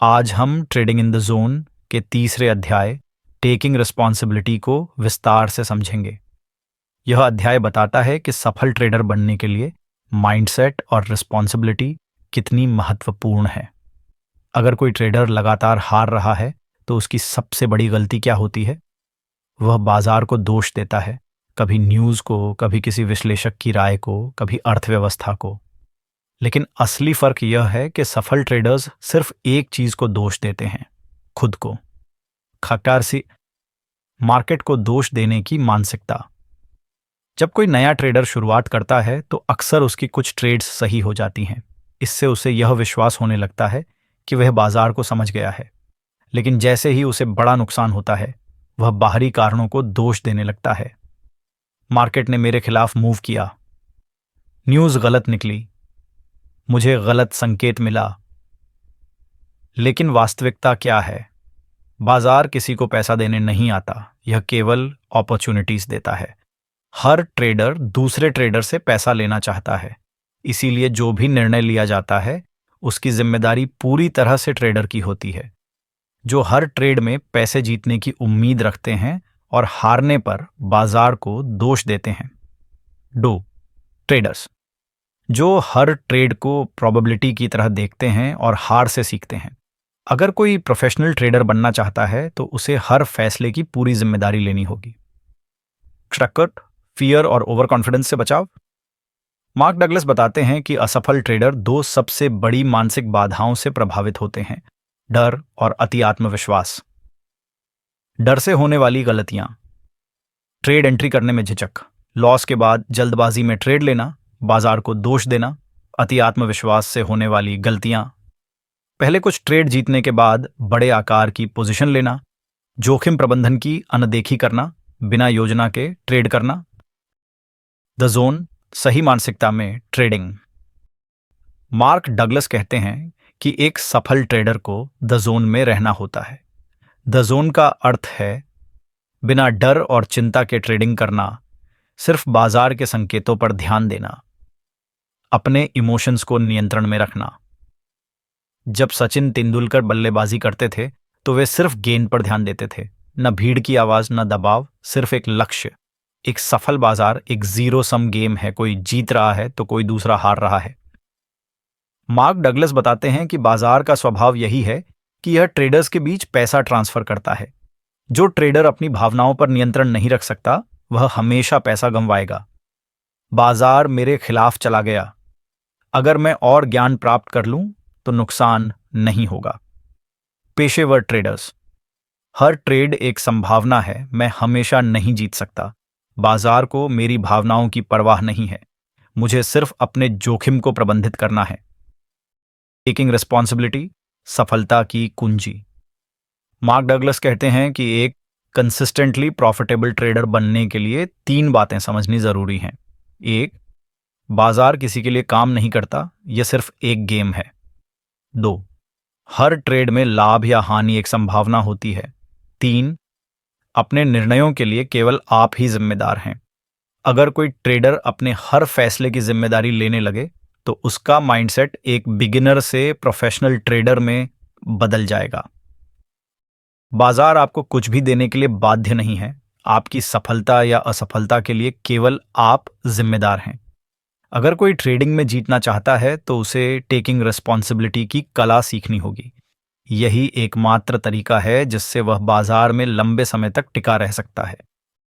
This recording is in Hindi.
आज हम ट्रेडिंग इन द जोन के तीसरे अध्याय टेकिंग रिस्पॉन्सिबिलिटी को विस्तार से समझेंगे। यह अध्याय बताता है कि सफल ट्रेडर बनने के लिए माइंडसेट और रिस्पॉन्सिबिलिटी कितनी महत्वपूर्ण है। अगर कोई ट्रेडर लगातार हार रहा है तो उसकी सबसे बड़ी गलती क्या होती है? वह बाजार को दोष देता है, कभी न्यूज़ को, कभी किसी विश्लेषक की राय को, कभी अर्थव्यवस्था को। लेकिन असली फर्क यह है कि सफल ट्रेडर्स सिर्फ एक चीज को दोष देते हैं, खुद को। खट्टार सी मार्केट को दोष देने की मानसिकता। जब कोई नया ट्रेडर शुरुआत करता है तो अक्सर उसकी कुछ ट्रेड्स सही हो जाती हैं। इससे उसे यह विश्वास होने लगता है कि वह बाजार को समझ गया है। लेकिन जैसे ही उसे बड़ा नुकसान होता है, वह बाहरी कारणों को दोष देने लगता है। मार्केट ने मेरे खिलाफ मूव किया, न्यूज़ गलत निकली, मुझे गलत संकेत मिला। लेकिन वास्तविकता क्या है? बाजार किसी को पैसा देने नहीं आता, यह केवल अपॉर्चुनिटीज देता है। हर ट्रेडर दूसरे ट्रेडर से पैसा लेना चाहता है, इसीलिए जो भी निर्णय लिया जाता है उसकी जिम्मेदारी पूरी तरह से ट्रेडर की होती है। जो हर ट्रेड में पैसे जीतने की उम्मीद रखते हैं और हारने पर बाजार को दोष देते हैं। ट्रेडर्स जो हर ट्रेड को प्रोबेबिलिटी की तरह देखते हैं और हार से सीखते हैं। अगर कोई प्रोफेशनल ट्रेडर बनना चाहता है तो उसे हर फैसले की पूरी जिम्मेदारी लेनी होगी। ट्रकट, फियर और ओवर कॉन्फिडेंस से बचाव। मार्क डगलस बताते हैं कि असफल ट्रेडर दो सबसे बड़ी मानसिक बाधाओं से प्रभावित होते हैं, डर और अति आत्मविश्वास। डर से होने वाली गलतियां, ट्रेड एंट्री करने में झिझक, लॉस के बाद जल्दबाजी में ट्रेड लेना, बाजार को दोष देना। अति आत्मविश्वास से होने वाली गलतियां, पहले कुछ ट्रेड जीतने के बाद बड़े आकार की पोजीशन लेना, जोखिम प्रबंधन की अनदेखी करना, बिना योजना के ट्रेड करना। द जोन, सही मानसिकता में ट्रेडिंग। मार्क डगलस कहते हैं कि एक सफल ट्रेडर को द जोन में रहना होता है। द जोन का अर्थ है बिना डर और चिंता के ट्रेडिंग करना, सिर्फ बाजार के संकेतों पर ध्यान देना, अपने इमोशंस को नियंत्रण में रखना। जब सचिन तेंदुलकर बल्लेबाजी करते थे तो वे सिर्फ गेंद पर ध्यान देते थे, न भीड़ की आवाज, न दबाव, सिर्फ एक लक्ष्य। एक सफल बाजार एक जीरो सम गेम है, कोई जीत रहा है तो कोई दूसरा हार रहा है। मार्क डगलस बताते हैं कि बाजार का स्वभाव यही है कि यह ट्रेडर्स के बीच पैसा ट्रांसफर करता है। जो ट्रेडर अपनी भावनाओं पर नियंत्रण नहीं रख सकता, वह हमेशा पैसा गंवाएगा। बाजार मेरे खिलाफ चला गया, अगर मैं और ज्ञान प्राप्त कर लूं तो नुकसान नहीं होगा। पेशेवर ट्रेडर्स, हर ट्रेड एक संभावना है, मैं हमेशा नहीं जीत सकता। बाजार को मेरी भावनाओं की परवाह नहीं है, मुझे सिर्फ अपने जोखिम को प्रबंधित करना है। टेकिंग रिस्पॉन्सिबिलिटी, सफलता की कुंजी। मार्क डगलस कहते हैं कि एक कंसिस्टेंटली प्रॉफिटेबल ट्रेडर बनने के लिए 3 बातें समझनी जरूरी हैं। 1, बाजार किसी के लिए काम नहीं करता, यह सिर्फ एक गेम है। 2, हर ट्रेड में लाभ या हानि एक संभावना होती है। 3, अपने निर्णयों के लिए केवल आप ही जिम्मेदार हैं। अगर कोई ट्रेडर अपने हर फैसले की जिम्मेदारी लेने लगे तो उसका माइंडसेट एक बिगिनर से प्रोफेशनल ट्रेडर में बदल जाएगा। बाजार आपको कुछ भी देने के लिए बाध्य नहीं है, आपकी सफलता या असफलता के लिए केवल आप जिम्मेदार हैं। अगर कोई ट्रेडिंग में जीतना चाहता है तो उसे टेकिंग रिस्पॉन्सिबिलिटी की कला सीखनी होगी। यही एकमात्र तरीका है जिससे वह बाजार में लंबे समय तक टिका रह सकता है।